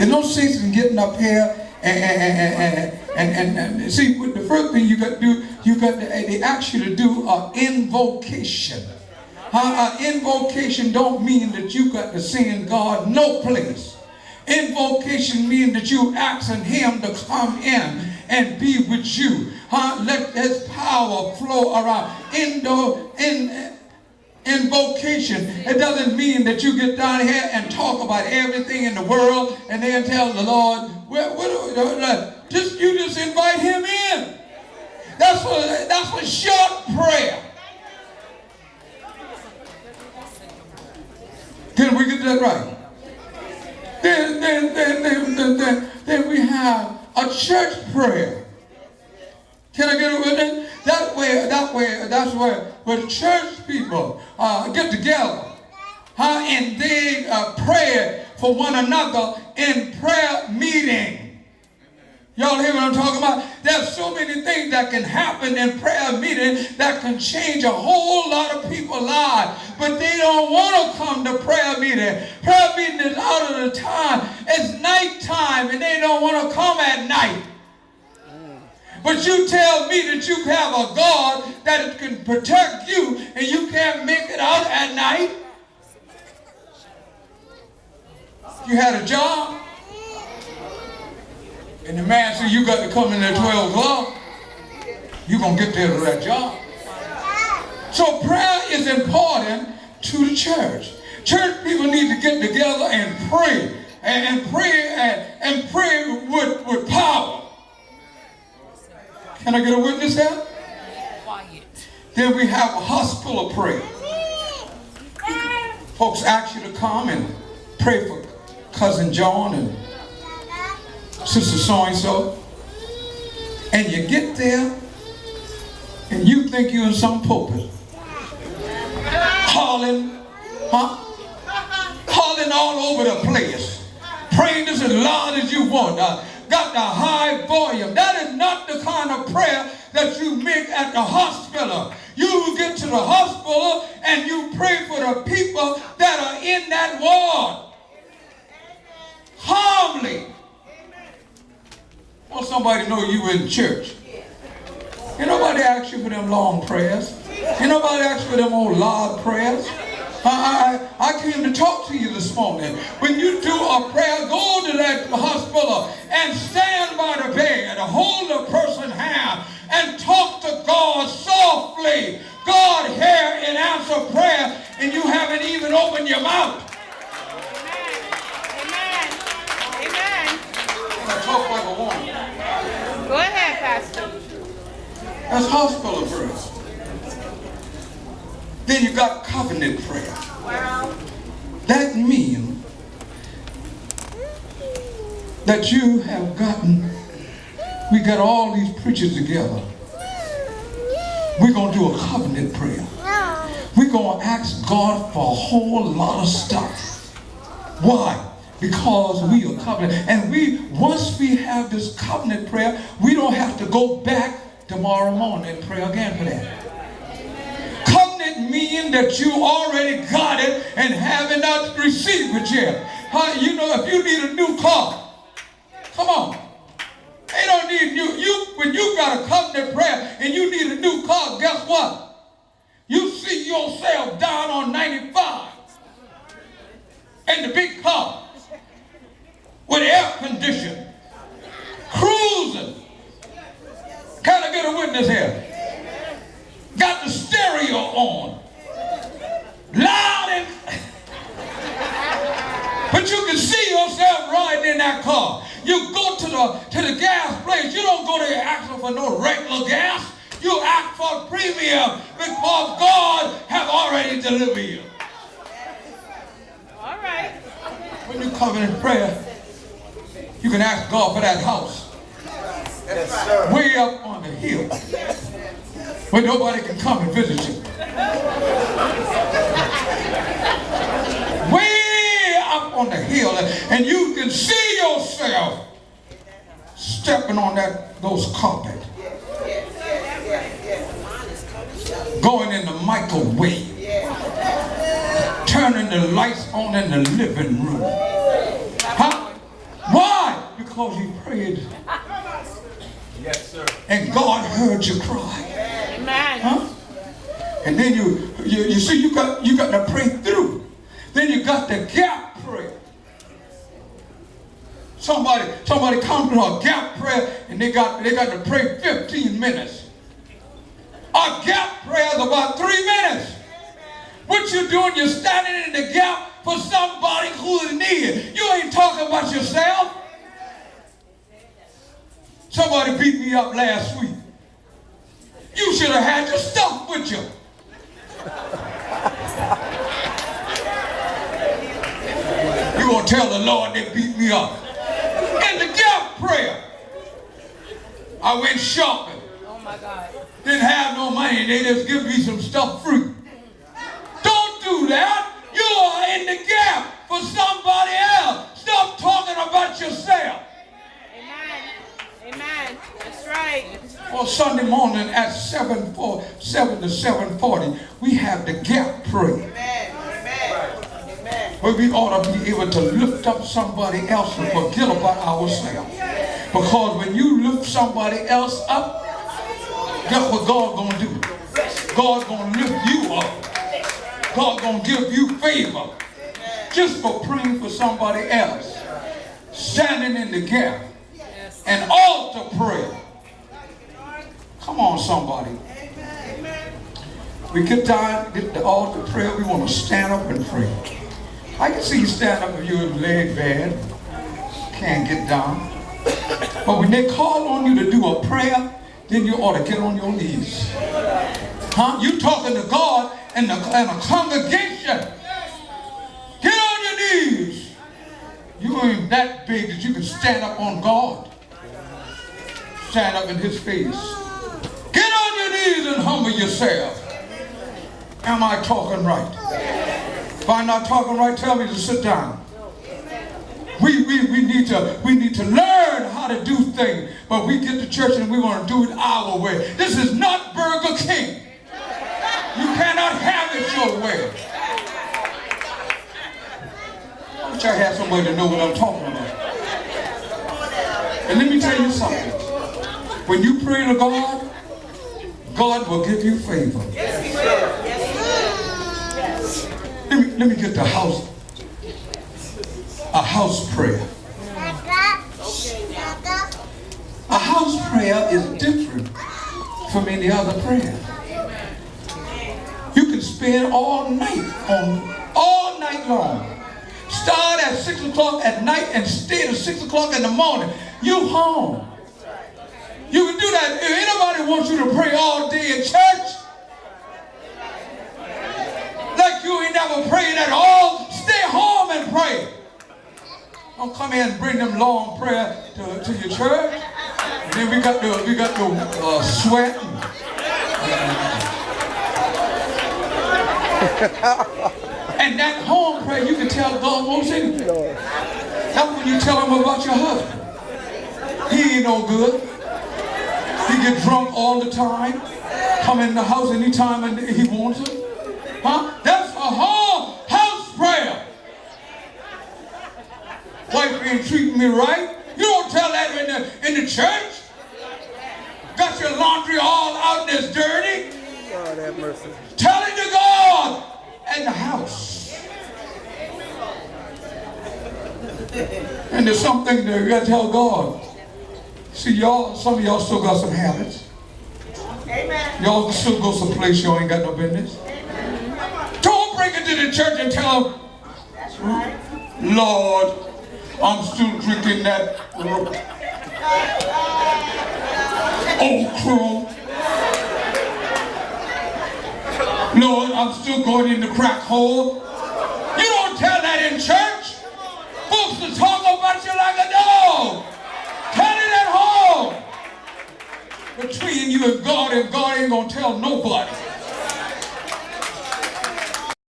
There's no sense in getting up here and see, the first thing you got to do, they ask you to do an invocation. Invocation don't mean that you got to sing God no place. Invocation means that you asking him to come in and be with you. Let his power flow around. Invocation, it doesn't mean that you get down here and talk about everything in the world and then tell the Lord, you just invite him in. That's a short prayer. Can we get that right? Then we have a church prayer. Can I get it with it? That's where church people get together and they pray for one another in prayer meeting. Y'all hear what I'm talking about? There's so many things that can happen in prayer meeting that can change a whole lot of people's lives. But they don't want to come to prayer meeting. Prayer meeting is out of the time. It's nighttime and they don't want to come at night. But you tell me that you have a God that can protect you and you can't make it out at night? You had a job? And the man said, you got to come in at 12 o'clock. You're going to get there to that job. So prayer is important to the church. Church people need to get together and pray. And pray with power. Can I get a witness here? Then we have a hospital prayer. Folks ask you to come and pray for Cousin John and Sister so-and-so. And you get there and you think you're in some pulpit. Calling all over the place. Praying as loud as you want. Got the high volume. That is not the kind of prayer that you make at the hospital. You get to the hospital and you pray for the people that are in that ward. Calmly. Want somebody to know you in church. Ain't nobody ask you for them long prayers. Ain't nobody ask for them old loud prayers. I came to talk to you this morning. When you do a prayer, go to that hospital and stand by the bed, hold the person's hand, and talk to God softly. God hear and answer prayer, and you haven't even opened your mouth. Amen. Amen. I talk like a woman. Go ahead, Pastor. That's hospital prayer. Then you got covenant prayer. Wow. That means that you have we got all these preachers together. We're going to do a covenant prayer. We're going to ask God for a whole lot of stuff. Why? Because we are covenant. And once we have this covenant prayer, we don't have to go back tomorrow morning and pray again for that. Mean that you already got it and haven't not received it yet. You know, if you need a new car, come on. They don't need when you got a covenant prayer and you need a new car, guess what? You see yourself down on 95 in the big car with air conditioning, cruising. Can I get a witness here? Got the stereo on. Loud and but you can see yourself riding in that car. You go to the gas place. You don't go there asking for no regular gas. You ask for premium because God have already delivered you. All right. When you covenant prayer, you can ask God for that house. Yes, sir. Way up on the hill. Where nobody can come and visit you. Way up on the hill, and you can see yourself stepping on those carpet, going in the microwave, turning the lights on in the living room. Huh? because you prayed. Yes, sir. And God heard you cry. Amen. Huh? And then you see you got to pray through. Then you got the gap prayer. Somebody comes to a gap prayer and they got to pray 15 minutes. A gap prayer is about 3 minutes. What you doing? You're standing in the gap for somebody who is needed. You ain't talking about yourself. Somebody beat me up last week. You should have had your stuff with you. You're going to tell the Lord they beat me up. In the gap prayer, I went shopping. Oh my God. Didn't have no money. They just give me some stuff free. Don't do that. You are in the gap for somebody else. Stop talking about yourself. Amen. Amen. That's right. On Sunday morning at 7 to 7:40, we have the gap prayer. Amen. Amen. Where we ought to be able to lift up somebody else and forget about ourselves. Because when you lift somebody else up, guess what God's going to do? God's going to lift you up. God's going to give you favor. Just for praying for somebody else. Standing in the gap. An altar prayer. Come on, somebody. We get the altar prayer, we want to stand up and pray. I can see you stand up if you're leg bad, can't get down. But when they call on you to do a prayer, then you ought to get on your knees. Huh? You talking to God and a congregation. Get on your knees. You ain't that big that you can stand up on God. Stand up in his face. Get on your knees and humble yourself. Am I talking right? If I'm not talking right, tell me to sit down. We need to learn how to do things, but we get to church and we want to do it our way. This is not Burger King. You cannot have it your way. I wish I had somebody to know what I'm talking about. And let me tell you something. When you pray to God, God will give you favor. Yes, he will. Yes, he will. Let me get the house. A house prayer. A house prayer is different from any other prayer. You can spend all night long. Start at 6 o'clock at night and stay till 6 o'clock in the morning. You home. You can do that. If anybody wants you to pray all day in church, like you ain't never prayed at all, stay home and pray. Don't come here and bring them long prayer to your church. And then we got the sweat. And that home prayer, you can tell God wants anything. That's when you tell him about your husband. He ain't no good. He get drunk all the time. Come in the house anytime and he wants it. Huh? That's a whole house prayer. Wife ain't treating me right. You don't tell that in the church. Got your laundry all out and it's dirty. God have mercy. Tell it to God in the house. And there's something that you got to tell God. See, some of y'all still got some habits. Amen. Y'all still go someplace you ain't got no business. Amen. Don't bring it to the church and tell them, That's right. Lord, I'm still drinking that old crew. Lord, I'm still going in the crack hole. You don't tell that in church. Folks will talk about you like a dog. Tell it at home. Between you and God ain't going to tell nobody.